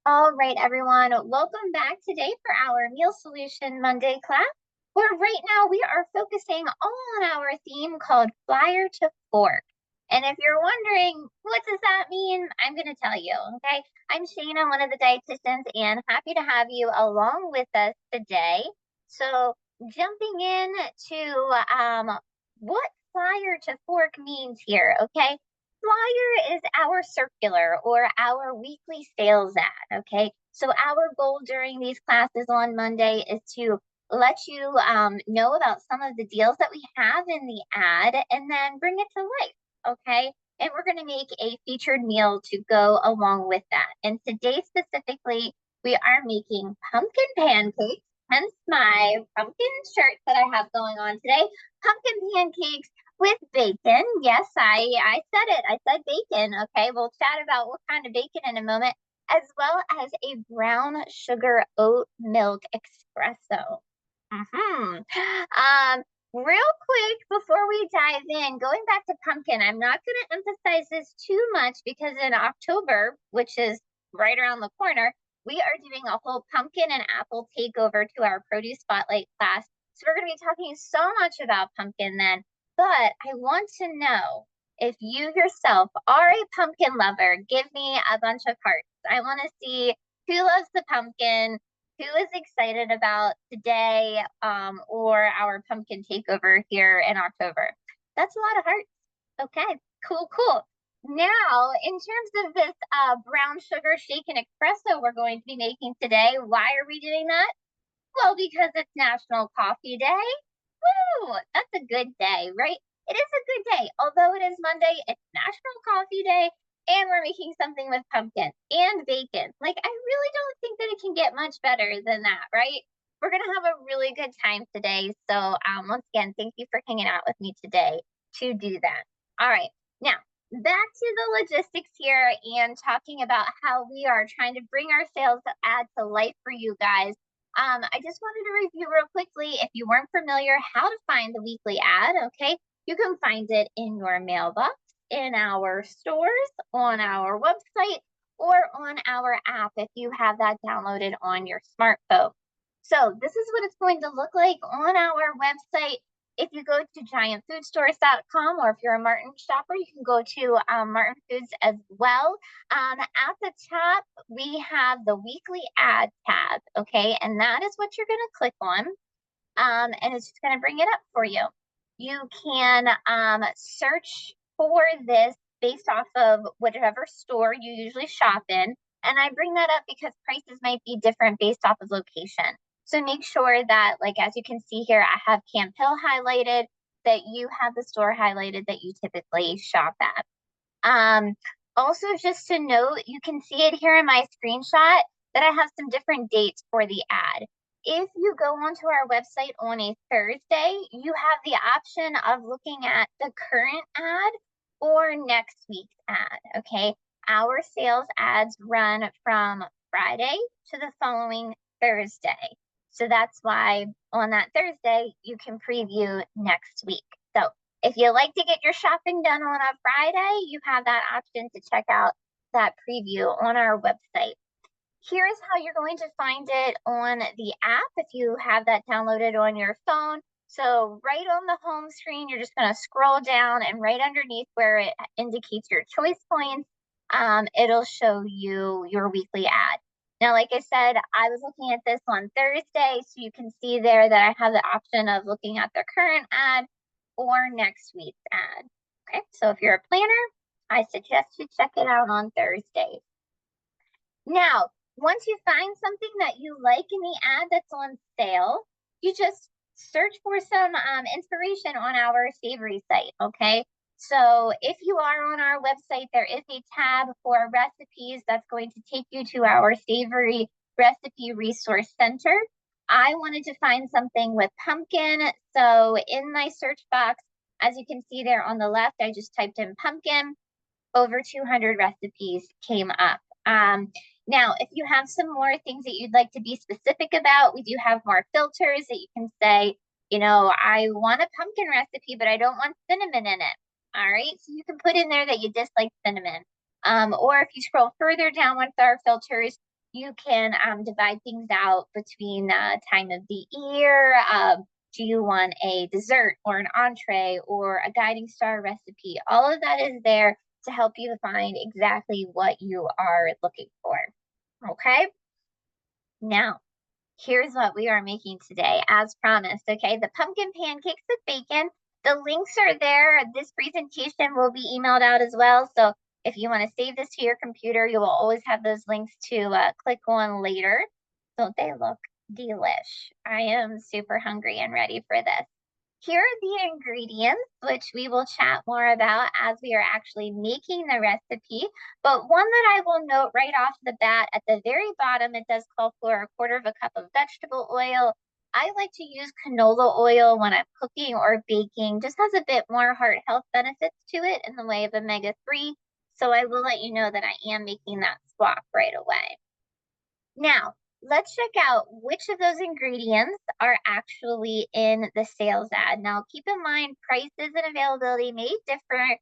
All right, everyone, welcome back today for our Meal Solution Monday class, where right now we are focusing on our theme called Flyer to Fork. And if you're wondering, what does that mean? I'm going to tell you, okay? I'm Shana, one of the dietitians, and happy to have you along with us today. So jumping in to what Flyer to Fork means here, okay? Flyer is our circular or our weekly sales ad. Okay. So our goal during these classes on Monday is to let you know about some of the deals that we have in the ad and then bring it to life. Okay. And we're going to make a featured meal to go along with that. And today specifically, we are making pumpkin pancakes, hence my pumpkin shirt that I have going on today. Pumpkin pancakes with bacon. Yes, I said it. I said bacon. Okay, we'll chat about what kind of bacon in a moment, as well as a brown sugar oat milk espresso. Real quick before we dive in, going back to pumpkin, I'm not going to emphasize this too much because in October, which is right around the corner, we are doing a whole pumpkin and apple takeover to our produce spotlight class. So we're going to be talking so much about pumpkin then. But I want to know if you yourself are a pumpkin lover, give me a bunch of hearts. I want to see who loves the pumpkin, who is excited about today or our pumpkin takeover here in October. That's a lot of hearts. Okay, cool, cool. Now, in terms of this brown sugar shaken espresso we're going to be making today, why are we doing that? Well, because it's National Coffee Day. Woo! That's a good day, right? It is a good day. Although it is Monday, it's National Coffee Day, and we're making something with pumpkin and bacon. Like, I really don't think that it can get much better than that, right? We're going to have a really good time today. So, once again, thank you for hanging out with me today to do that. All right. Now, back to the logistics here and talking about how we are trying to bring our sales ad to life for you guys. I just wanted to review real quickly, if you weren't familiar, how to find the weekly ad, okay? You can find it in your mailbox, in our stores, on our website, or on our app if you have that downloaded on your smartphone. So this is what it's going to look like on our website. If you go to giantfoodstores.com, or if you're a Martin shopper, you can go to Martin Foods as well. At the top, we have the weekly ad tab, okay? And that is what you're going to click on. And it's just going to bring it up for you. You can search for this based off of whatever store you usually shop in. And I bring that up because prices might be different based off of location. So make sure that, like, as you can see here, I have Camp Hill highlighted, that you have the store highlighted that you typically shop at. Also, just to note, you can see it here in my screenshot that I have some different dates for the ad. If you go onto our website on a Thursday, you have the option of looking at the current ad or next week's ad, okay? Our sales ads run from Friday to the following Thursday. So that's why on that Thursday, you can preview next week. So if you like to get your shopping done on a Friday, you have that option to check out that preview on our website. Here's how you're going to find it on the app if you have that downloaded on your phone. So right on the home screen, you're just going to scroll down, and right underneath where it indicates your choice points, it'll show you your weekly ad. Now, like I said, I was looking at this on Thursday, so you can see there that I have the option of looking at the current ad or next week's ad. Okay, so if you're a planner, I suggest you check it out on Thursday. Now, once you find something that you like in the ad that's on sale, you just search for some inspiration on our savory site, okay? So if you are on our website, there is a tab for recipes that's going to take you to our savory recipe resource center. I wanted to find something with pumpkin, so in my search box, as you can see there on the left, I just typed in pumpkin. Over 200 recipes came up. Now, if you have some more things that you'd like to be specific about, we do have more filters that you can say, you know, I want a pumpkin recipe, but I don't want cinnamon in it. All right, so you can put in there that you dislike cinnamon. Or if you scroll further down with our filters, You can divide things out between time of the year. Do you want a dessert or an entree or a guiding star recipe? All of that is there to help you find exactly what you are looking for. Okay. Now, here's what we are making today, as promised. Okay, the pumpkin pancakes with bacon. The links are there. This presentation will be emailed out as well. So if you want to save this to your computer, you will always have those links to click on later. Don't they look delish? I am super hungry and ready for this. Here are the ingredients, which we will chat more about as we are actually making the recipe. But one that I will note right off the bat at the very bottom, it does call for a quarter of a cup of vegetable oil. I like to use canola oil when I'm cooking or baking, just has a bit more heart health benefits to it in the way of omega-3. So I will let you know that I am making that swap right away. Now, let's check out which of those ingredients are actually in the sales ad. Now, keep in mind prices and availability may differ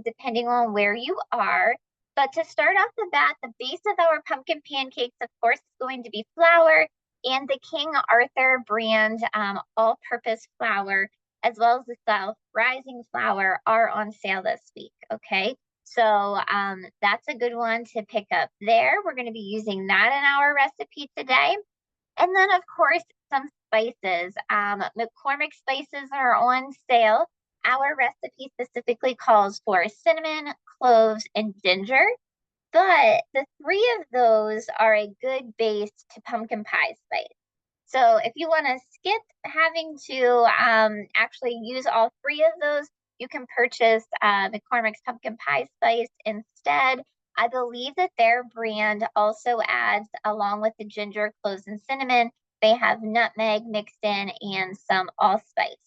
depending on where you are. But to start off the bat, the base of our pumpkin pancakes, of course, is going to be flour and the King Arthur brand all-purpose flour, as well as the South Rising flour, are on sale this week. Okay. So that's a good one to pick up there. We're going to be using that in our recipe today. And then, of course, some spices. McCormick spices are on sale. Our recipe specifically calls for cinnamon, cloves, and ginger. But the three of those are a good base to pumpkin pie spice. So if you want to skip having to actually use all three of those, you can purchase McCormick's pumpkin pie spice instead. I believe that their brand also adds, along with the ginger, cloves, and cinnamon, they have nutmeg mixed in and some allspice.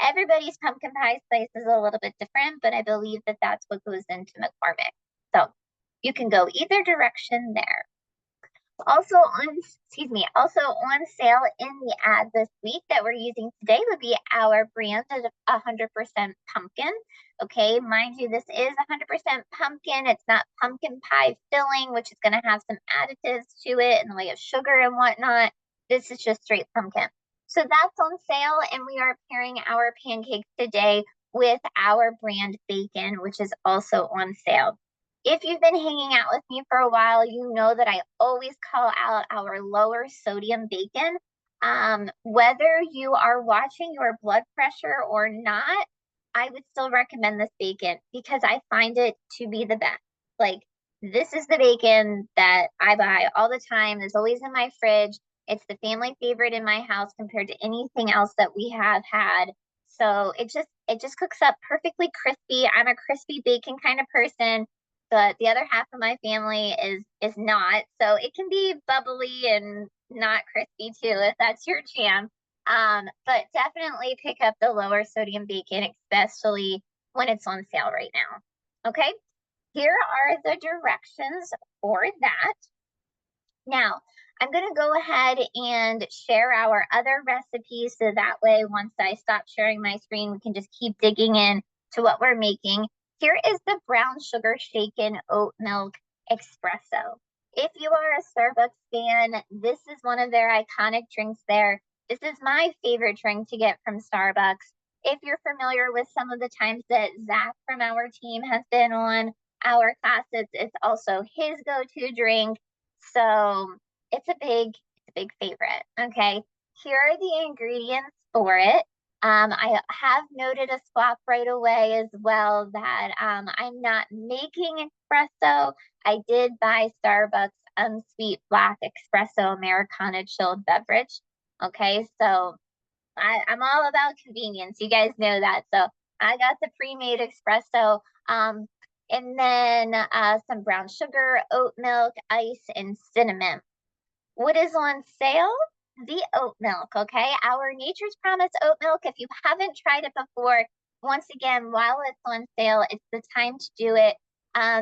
Everybody's pumpkin pie spice is a little bit different, but I believe that that's what goes into McCormick. So you can go either direction there. Also on sale in the ad this week that we're using today would be our branded 100% pumpkin. Okay, mind you, this is 100% pumpkin. It's not pumpkin pie filling, which is going to have some additives to it in the way of sugar and whatnot. This is just straight pumpkin. So that's on sale, and we are pairing our pancakes today with our brand bacon, which is also on sale. If you've been hanging out with me for a while, you know that I always call out our lower sodium bacon. Whether you are watching your blood pressure or not, I would still recommend this bacon because I find it to be the best. Like, this is the bacon that I buy all the time. It's always in my fridge. It's the family favorite in my house compared to anything else that we have had. So it just cooks up perfectly crispy. I'm a crispy bacon kind of person, but the other half of my family is not. So it can be bubbly and not crispy too, if that's your jam. But definitely pick up the lower sodium bacon, especially when it's on sale right now. Okay, here are the directions for that. Now, I'm going to go ahead and share our other recipes so that way once I stop sharing my screen, we can just keep digging in to what we're making. Here is the brown sugar shaken oat milk espresso. If you are a Starbucks fan, this is one of their iconic drinks there. This is my favorite drink to get from Starbucks. If you're familiar with some of the times that Zach from our team has been on our classes, it's also his go-to drink. So it's a big favorite. Okay, here are the ingredients for it. I have noted a swap right away as well that I'm not making espresso. I did buy Starbucks unsweet black espresso Americano chilled beverage. Okay, so I'm all about convenience. You guys know that. So I got the pre-made espresso. And then some brown sugar, oat milk, ice, and cinnamon. What is on sale? The oat milk, okay? Our Nature's Promise oat milk. If you haven't tried it before, once again, while it's on sale, it's the time to do it.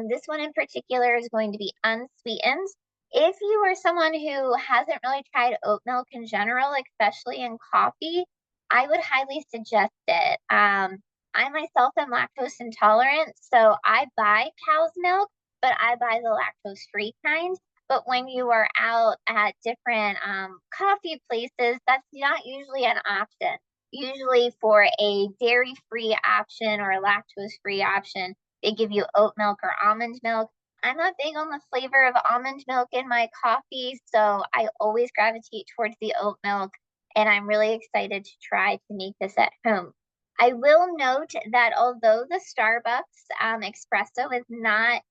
This one in particular is going to be unsweetened. If you are someone who hasn't really tried oat milk in general, especially in coffee, I would highly suggest it. I myself am lactose intolerant, so I buy cow's milk, but I buy the lactose-free kind. but when you are out at different coffee places, that's not usually an option. Usually for a dairy-free option or a lactose-free option, they give you oat milk or almond milk. I'm not big on the flavor of almond milk in my coffee, so I always gravitate towards the oat milk, and I'm really excited to try to make this at home. I will note that although the Starbucks espresso is not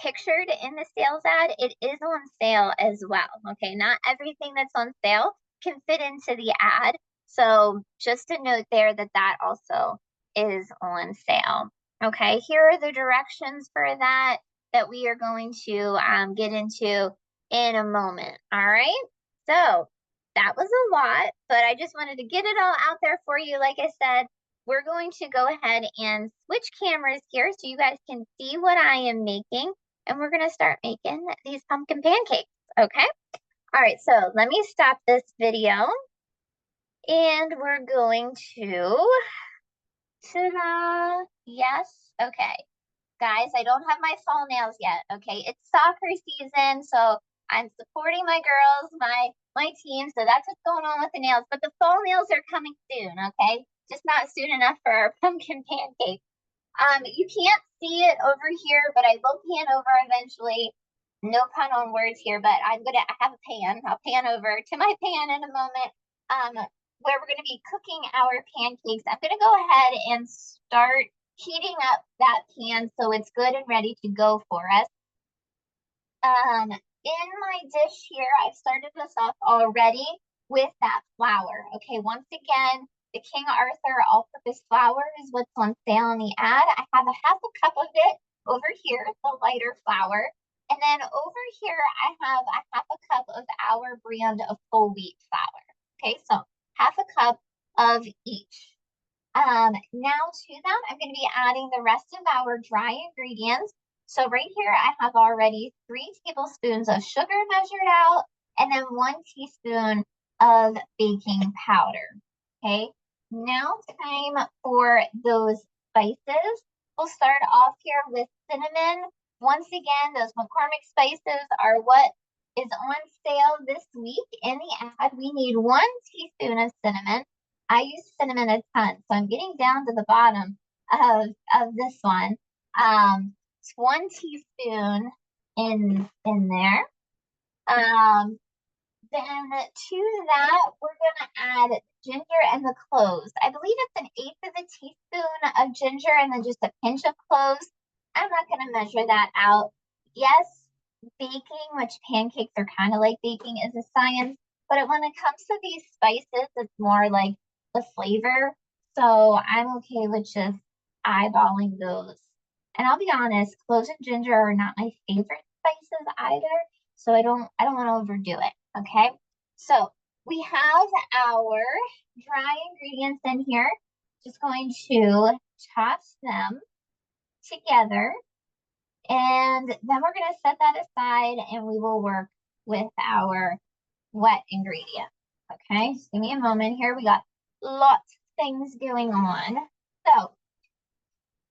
pictured in the sales ad, it is on sale as well. Okay, not everything that's on sale can fit into the ad. So just a note there that that also is on sale. Okay, here are the directions for that we are going to get into in a moment. All right, so that was a lot, but I just wanted to get it all out there for you. Like I said, we're going to go ahead and switch cameras here so you guys can see what I am making, and we're going to start making these pumpkin pancakes, okay? All right, so let me stop this video, and we're going to, ta-da, yes, okay. Guys, I don't have my fall nails yet, okay? It's soccer season, so I'm supporting my girls, my team, so that's what's going on with the nails. But the fall nails are coming soon, okay? Just not soon enough for our pumpkin pancake. You can't see it over here, but I will pan over eventually. No pun on words here, but I have a pan. I'll pan over to my pan in a moment, where we're gonna be cooking our pancakes. I'm gonna go ahead and start heating up that pan so it's good and ready to go for us. In my dish here, I've started this off already with that flour. Okay, once again, the King Arthur all-purpose flour is what's on sale in the ad. I have a half a cup of it over here, the lighter flour. And then over here, I have a half a cup of our brand of whole wheat flour. Okay, so half a cup of each. Now to that, I'm going to be adding the rest of our dry ingredients. So right here, I have already 3 tablespoons of sugar measured out, and then 1 teaspoon of baking powder. Okay, now time for those spices. We'll start off here with cinnamon. Once again, those McCormick spices are what is on sale this week in the ad. We need 1 teaspoon of cinnamon. I use cinnamon a ton, so I'm getting down to the bottom of this one. It's 1 teaspoon in there. Then to that, we're gonna add ginger and the cloves. I believe it's 1/8 of a teaspoon of ginger and then just a pinch of cloves. I'm not gonna measure that out. Yes, baking, which pancakes are kind of like baking, is a science, but when it comes to these spices, it's more like the flavor. So I'm okay with just eyeballing those. And I'll be honest, cloves and ginger are not my favorite spices either, so I don't want to overdo it. Okay, so we have our dry ingredients in here. Just going to toss them together, and then we're going to set that aside and we will work with our wet ingredients. Okay, just give me a moment here. We got lots of things going on. So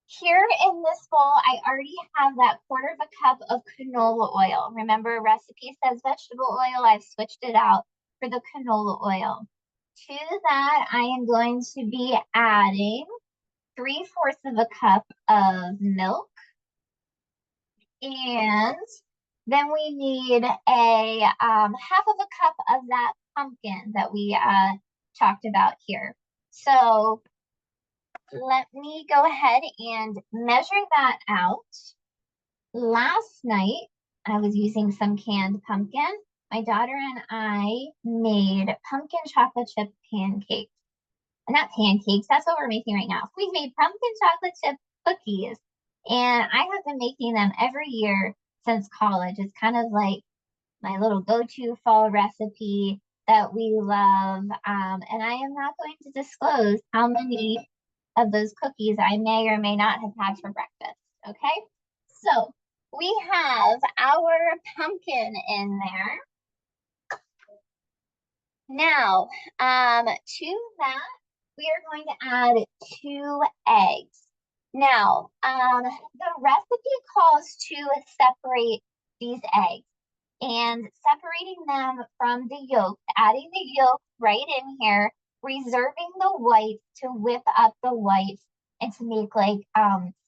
here in this bowl, I already have that 1/4 of a cup of canola oil. Remember, recipe says vegetable oil. I've switched it out for the canola oil. To that, I am going to be adding 3/4 of a cup of milk. And then we need a half of a cup of that pumpkin that we talked about here. So let me go ahead and measure that out. Last night, I was using some canned pumpkin. My daughter and I made pumpkin chocolate chip pancakes. Not pancakes, that's what we're making right now. We made pumpkin chocolate chip cookies. And I have been making them every year since college. It's kind of like my little go-to fall recipe that we love. And I am not going to disclose how many of those cookies I may or may not have had for breakfast, okay? So we have our pumpkin in there. Now, to that, we are going to add 2 eggs. Now, the recipe calls to separate these eggs. and separating them from the yolk, adding the yolk right in here, reserving the whites to whip up the whites and to make like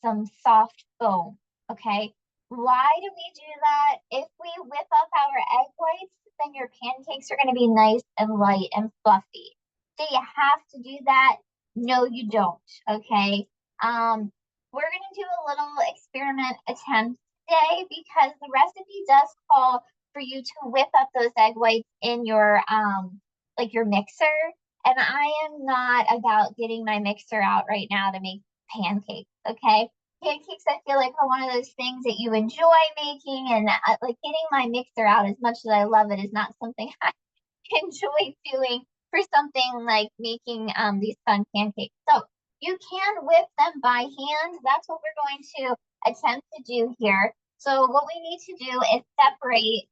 some soft foam. Okay. Why do we do that? If we whip up our egg whites, then your pancakes are going to be nice and light and fluffy. Do you have to do that? No, you don't. Okay. We're going to do a little experiment attempt today because the recipe does call for you to whip up those egg whites in your like your mixer. And I am not about getting my mixer out right now to make pancakes. Okay. Pancakes, I feel like, are one of those things that you enjoy making, and like getting my mixer out, as much as I love it, is not something I enjoy doing for something like making these fun pancakes. So you can whip them by hand. That's what we're going to attempt to do here. So what we need to do is separate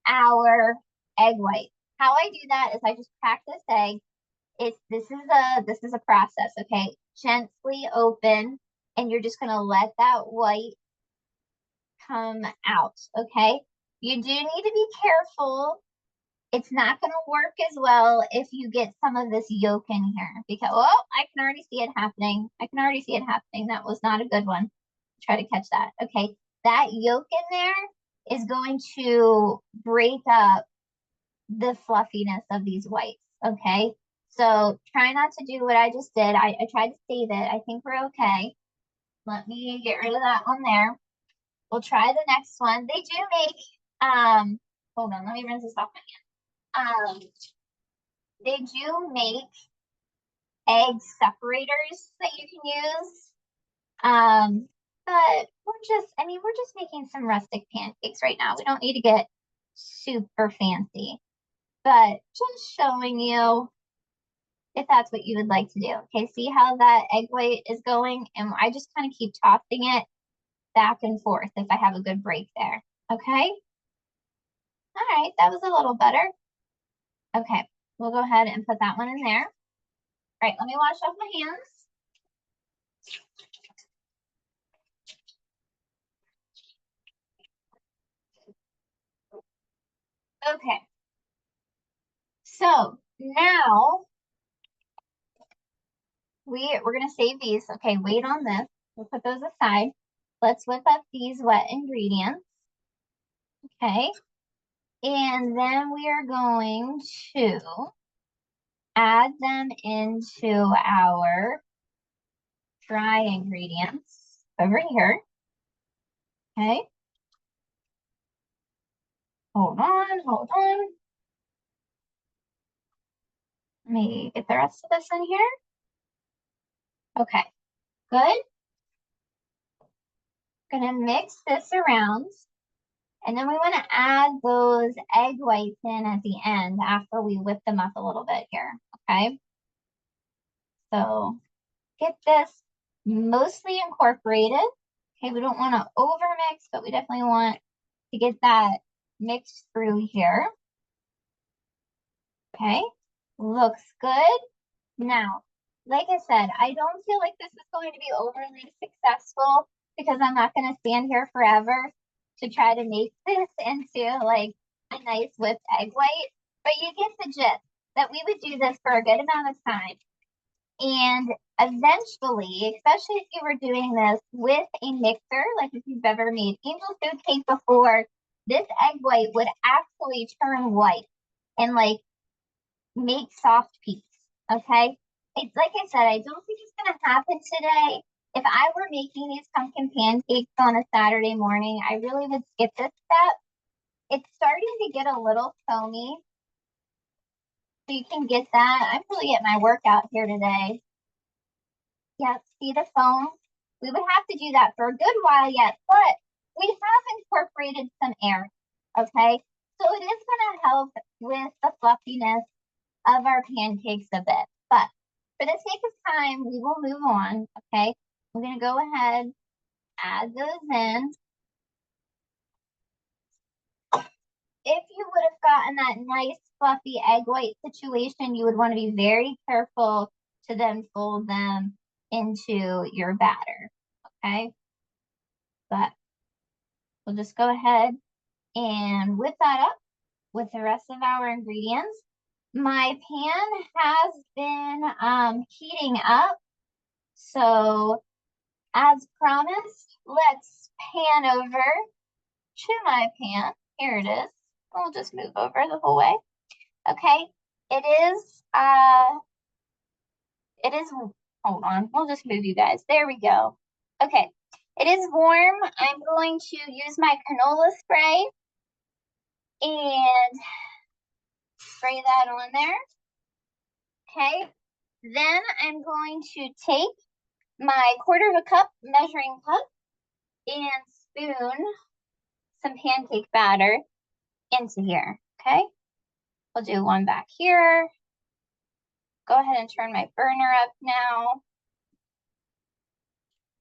our egg white. How I do that is I just crack this egg. This is a process, okay? Gently open, and you're just gonna let that white come out, okay? You do need to be careful. It's not gonna work as well if you get some of this yolk in here because, oh, I can already see it happening. I can already see it happening. That was not a good one. Try to catch that. Okay, that yolk in there is going to break up the fluffiness of these whites, okay? So try not to do what I just did. I tried to save it. I think we're okay. Let me get rid of that one there. We'll try the next one. They do make, hold on, let me rinse this off my hand. They do make egg separators that you can use. But we're just making some rustic pancakes right now. We don't need to get super fancy, but just showing you if that's what you would like to do. Okay, see how that egg white is going? And I just kind of keep tossing it back and forth if I have a good break there. Okay? All right, that was a little better. Okay, we'll go ahead and put that one in there. All right, let me wash off my hands. Okay. So now we're gonna save these. Okay, wait on this. We'll put those aside. Let's whip up these wet ingredients. Okay. And then we are going to add them into our dry ingredients over here. Okay. Hold on, hold on. Let me get the rest of this in here. Okay, good. Gonna mix this around. And then we want to add those egg whites in at the end after we whip them up a little bit here, okay? So get this mostly incorporated. Okay, we don't want to overmix, but we definitely want to get that mixed through here. Okay, looks good. Now, like I said, I don't feel like this is going to be overly successful because I'm not going to stand here forever to try to make this into like a nice whipped egg white. But you get the gist that we would do this for a good amount of time. And eventually, especially if you were doing this with a mixer, like if you've ever made angel food cake before, this egg white would actually turn white and like make soft peaks. Okay. It's like I said, I don't think it's going to happen today. If I were making these pumpkin pancakes on a Saturday morning, I really would skip this step. It's starting to get a little foamy. So you can get that. I'm really getting my workout here today. Yeah, see the foam? We would have to do that for a good while yet, but we have incorporated some air. Okay. So it is going to help with the fluffiness of our pancakes a bit. But for the sake of time, we will move on. Okay. I'm going to go ahead, add those in. If you would have gotten that nice fluffy egg white situation, you would want to be very careful to then fold them into your batter. Okay. But we'll just go ahead and whip that up with the rest of our ingredients. My pan has been heating up. So as promised, let's pan over to my pan. Here it is. I'll just move over the whole way. Okay. It is, hold on, we'll just move you guys. There we go. Okay. It is warm. I'm going to use my canola spray and spray that on there. Okay. Then I'm going to take my 1/4 cup measuring cup and spoon some pancake batter into here. Okay. We'll do one back here. Go ahead and turn my burner up now.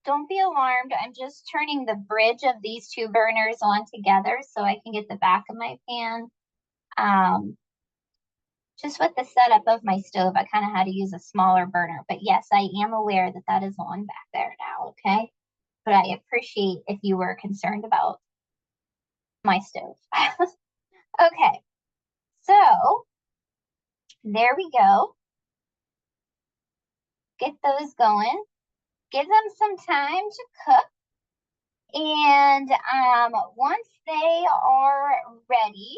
Don't be alarmed. I'm just turning the bridge of these two burners on together so I can get the back of my pan. Just with the setup of my stove, I kind of had to use a smaller burner. But yes, I am aware that that is on back there now, okay? But I appreciate if you were concerned about my stove. Okay, so there we go. Get those going. Give them some time to cook. And once they are ready,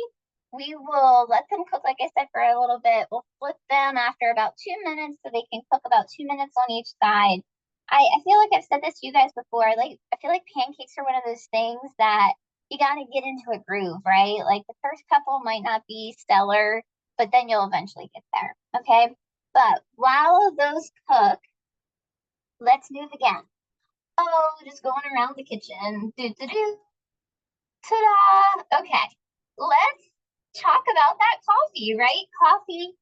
we will let them cook, like I said, for a little bit. We'll flip them after about 2 minutes so they can cook about 2 minutes on each side. I feel like I've said this to you guys before. I feel like pancakes are one of those things that you got to get into a groove, right? Like the first couple might not be stellar, but then you'll eventually get there, okay? But while those cook, let's move again. Oh, just going around the kitchen. Do-do-do. Ta-da! Okay, let's talk about that coffee, right? Coffee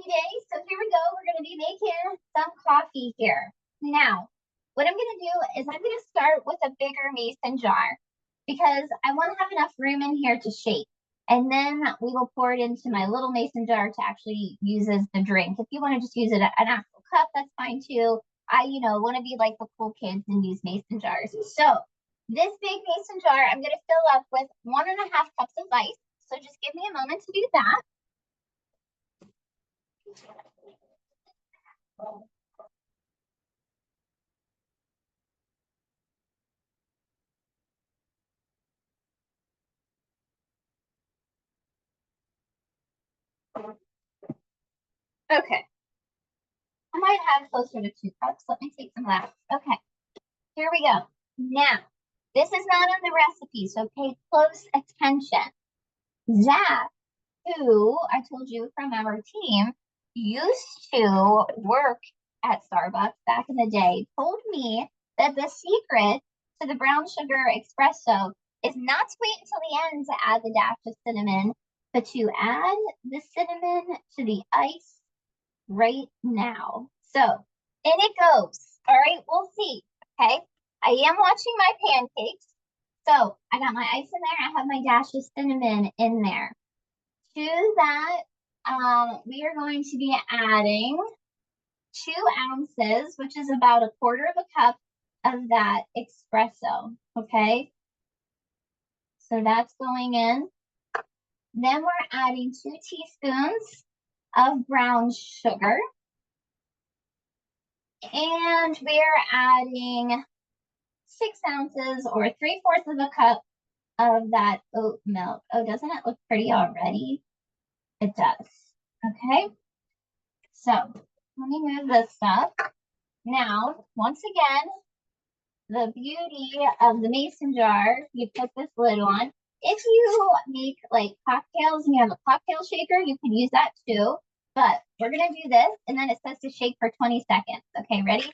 day. So here we go. We're going to be making some coffee here. Now, what I'm going to do is I'm going to start with a bigger mason jar because I want to have enough room in here to shake. And then we will pour it into my little mason jar to actually use as the drink. If you want to just use it an actual cup, that's fine too. I, want to be like the cool kids and use mason jars. So this big mason jar, I'm going to fill up with 1.5 cups of ice. So just give me a moment to do that. Okay. I might have closer to 2 cups. Let me take some left. Okay. Here we go. Now, this is not on the recipe, so pay close attention. Zach, who I told you from our team, used to work at Starbucks back in the day, told me that the secret to the brown sugar espresso is not to wait until the end to add the dash of cinnamon, but to add the cinnamon to the ice right now. So in it goes. All right, we'll see. Okay. I am watching my pancakes. So I got my ice in there. I have my dash of cinnamon in there. To that, we are going to be adding 2 ounces, which is about 1/4 cup of that espresso. Okay. So that's going in. Then we're adding 2 teaspoons of brown sugar. And we're adding 6 ounces or 3/4 cup of that oat milk. Oh, doesn't it look pretty already? It does. Okay. So let me move this up. Now, once again, the beauty of the mason jar, you put this lid on. If you make like cocktails and you have a cocktail shaker, you can use that too. But we're going to do this, and then it says to shake for 20 seconds. Okay, ready?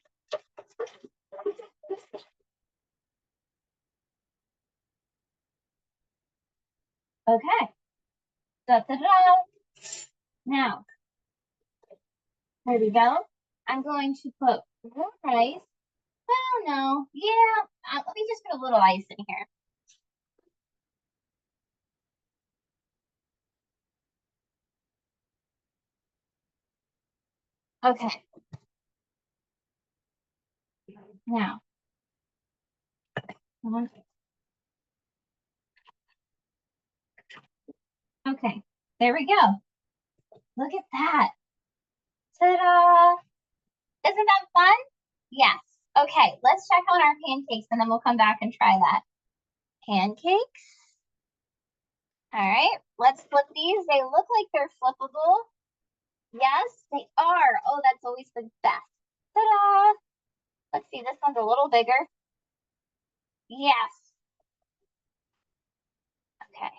Okay. Da-da-da. Now, here we go. I'm going to put more ice. Well, no. Yeah. Let me just put a little ice in here. Okay. Now, Okay, there we go. Look at that. Ta-da! Isn't that fun? Yes. Okay, let's check on our pancakes and then we'll come back and try that. Pancakes. All right, let's flip these. They look like they're flippable. Yes, they are. Oh, that's always the best. Ta-da! Let's see, this one's a little bigger. Yes. Okay.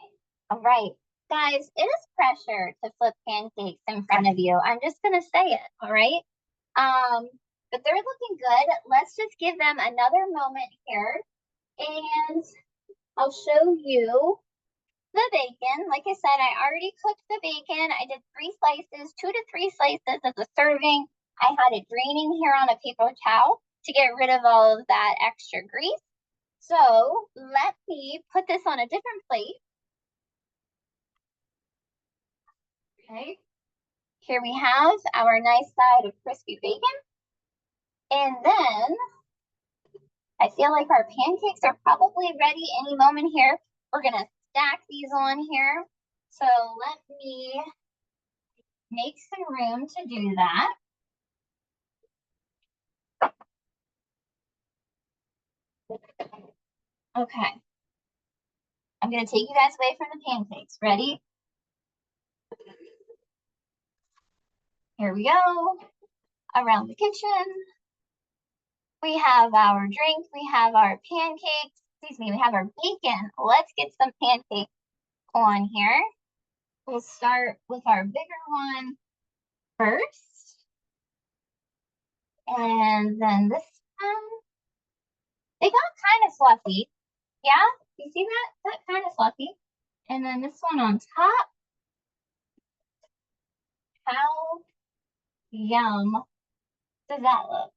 All right. Guys, it is pressure to flip pancakes in front of you. I'm just gonna say it, all right? But they're looking good. Let's just give them another moment here. And I'll show you the bacon. Like I said, I already cooked the bacon. I did 3 slices, 2 to 3 slices of the serving. I had it draining here on a paper towel to get rid of all of that extra grease. So let me put this on a different plate. Okay. Here we have our nice side of crispy bacon. And then I feel like our pancakes are probably ready any moment here. We're gonna stack these on here. So let me make some room to do that. Okay. I'm gonna take you guys away from the pancakes. Ready? Here we go. Around the kitchen. We have our drink. We have our pancakes. Excuse me, we have our bacon. Let's get some pancakes on here. We'll start with our bigger one first. And then this one, they got kind of fluffy. Yeah, you see that? That kind of fluffy. And then this one on top. How yum does that look?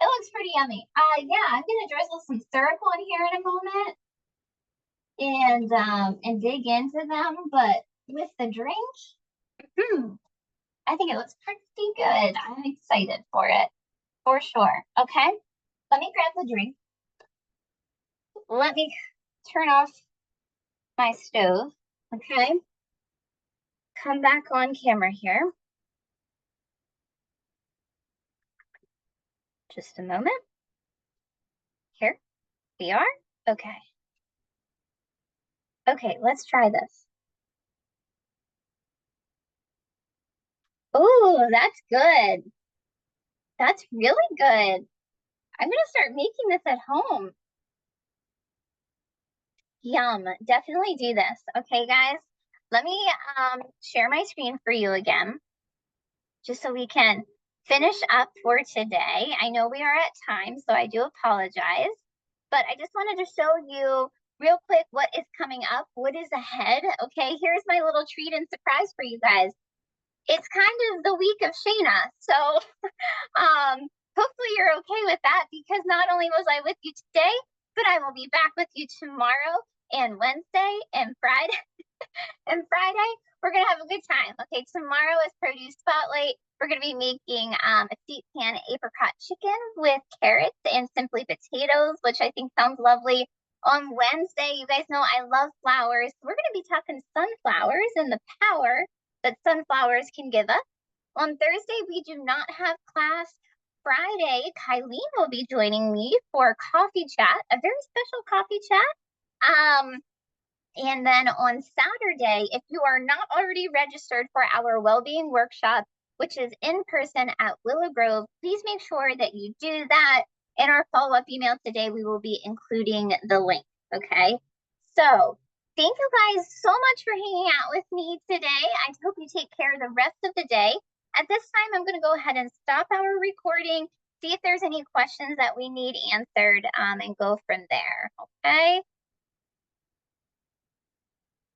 It looks pretty yummy. Yeah, I'm gonna drizzle some syrup on here in a moment and dig into them. But with the drink, I think it looks pretty good. I'm excited for it, for sure. Okay, let me grab the drink. Let me turn off my stove. Okay, come back on camera here. Just a moment. Here we are. Okay. Okay, let's try this. Oh, that's good. That's really good. I'm gonna start making this at home. Yum, definitely do this. Okay, guys, let me share my screen for you again, just so we can finish up for today. I know we are at time, so I do apologize, but I just wanted to show you real quick what is coming up, what is ahead. Okay, here's my little treat and surprise for you guys. It's kind of the week of Shayna, so hopefully you're okay with that, because not only was I with you today, but I will be back with you tomorrow and Wednesday and Friday. And Friday, we're gonna have a good time. Okay, tomorrow is produce spotlight. We're gonna be making a steamed pan apricot chicken with carrots and simply potatoes, which I think sounds lovely. On Wednesday, you guys know I love flowers. We're gonna be talking sunflowers and the power that sunflowers can give us. On Thursday, we do not have class. Friday, Kylene will be joining me for coffee chat, a very special coffee chat. And then on Saturday, if you are not already registered for our well-being workshop, which is in person at Willow Grove, please make sure that you do that. In our follow-up email today, we will be including the link, okay? So thank you guys so much for hanging out with me today. I hope you take care the rest of the day. At this time, I'm going to go ahead and stop our recording, see if there's any questions that we need answered, and go from there, okay?